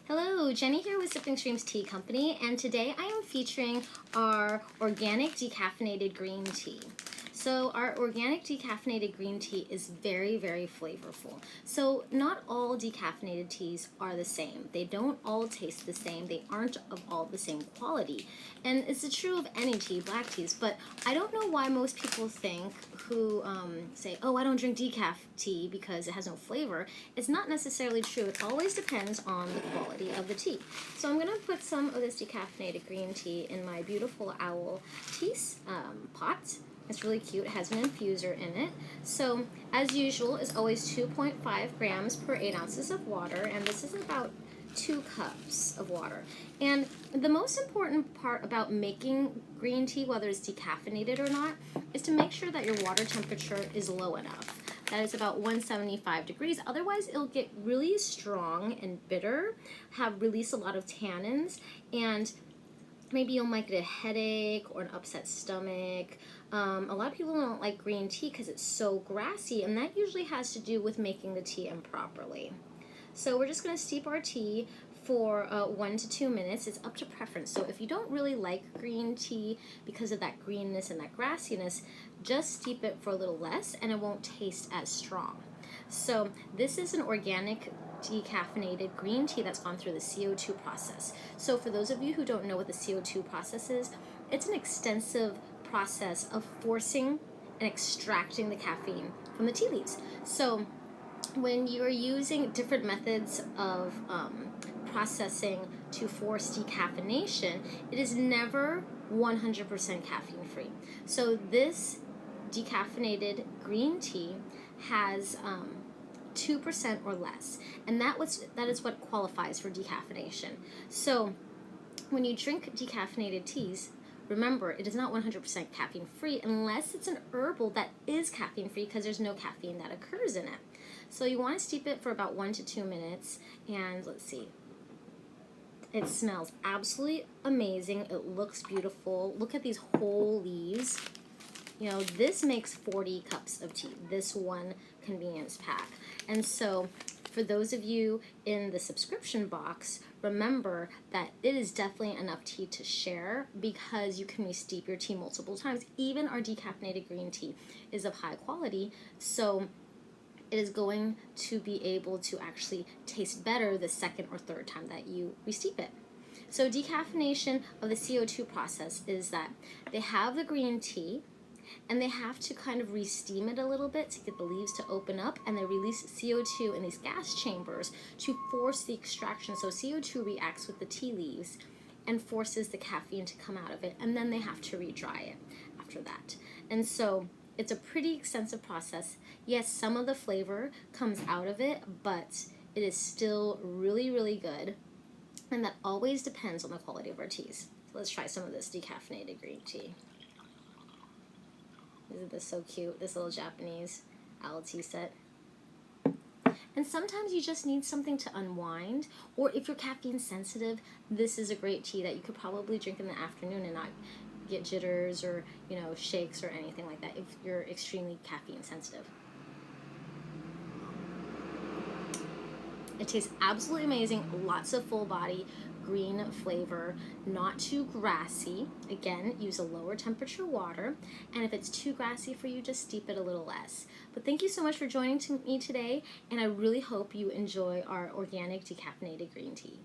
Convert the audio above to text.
Hello, Jenny here with Sipping Streams Tea Company, and today I am featuring our organic decaffeinated green tea. So our organic decaffeinated green tea is very, very flavorful. So not all decaffeinated teas are the same. They don't all taste the same. They aren't of all the same quality. And it's true of any tea, black teas, but I don't know why most people think who say, oh, I don't drink decaf tea because it has no flavor. It's not necessarily true. It always depends on the quality of the tea. So I'm going to put some of this decaffeinated green tea in my beautiful owl tea pot. It's really cute. It has an infuser in it. So, as usual, it's always 2.5 grams per 8 ounces of water, and this is about 2 cups of water. And the most important part about making green tea, whether it's decaffeinated or not, is to make sure that your water temperature is low enough. That is about 175 degrees. Otherwise, it'll get really strong and bitter, release a lot of tannins, and maybe you might get a headache or an upset stomach. A lot of people don't like green tea because it's so grassy, and that usually has to do with making the tea improperly. So we're just going to steep our tea for 1 to 2 minutes. It's up to preference. So if you don't really like green tea because of that greenness and that grassiness, just steep it for a little less and it won't taste as strong. So this is an organic decaffeinated green tea that's gone through the CO2 process. So for those of you who don't know what the CO2 process is, it's an extensive process of forcing and extracting the caffeine from the tea leaves. So when you're using different methods of processing to force decaffeination, it is never 100% caffeine free. So this decaffeinated green tea has 2% or less, and that is what qualifies for decaffeination. So when you drink decaffeinated teas, remember, it is not 100% caffeine free unless it's an herbal that is caffeine free because there's no caffeine that occurs in it. So you want to steep it for about 1 to 2 minutes, and let's see. It smells absolutely amazing. It looks beautiful. Look at these whole leaves. You know, this makes 40 cups of tea, this one convenience pack. And so for those of you in the subscription box, remember that it is definitely enough tea to share because you can re-steep your tea multiple times. Even our decaffeinated green tea is of high quality, so it is going to be able to actually taste better the second or third time that you re-steep it. So decaffeination of the CO2 process is that they have the green tea, and they have to kind of re-steam it a little bit to get the leaves to open up, and they release CO2 in these gas chambers to force the extraction. So CO2 reacts with the tea leaves and forces the caffeine to come out of it, and then they have to re-dry it after that. And so it's a pretty extensive process. Yes, some of the flavor comes out of it, but it is still really, really good, and that always depends on the quality of our teas. So let's try some of this decaffeinated green tea. Isn't this so cute? This little Japanese owl tea set. And sometimes you just need something to unwind, or if you're caffeine sensitive, this is a great tea that you could probably drink in the afternoon and not get jitters or, shakes or anything like that if you're extremely caffeine sensitive. It tastes absolutely amazing. Lots of full body green flavor, not too grassy. Again, use a lower temperature water, and if it's too grassy for you, just steep it a little less. But thank you so much for joining me today, and I really hope you enjoy our organic decaffeinated green tea.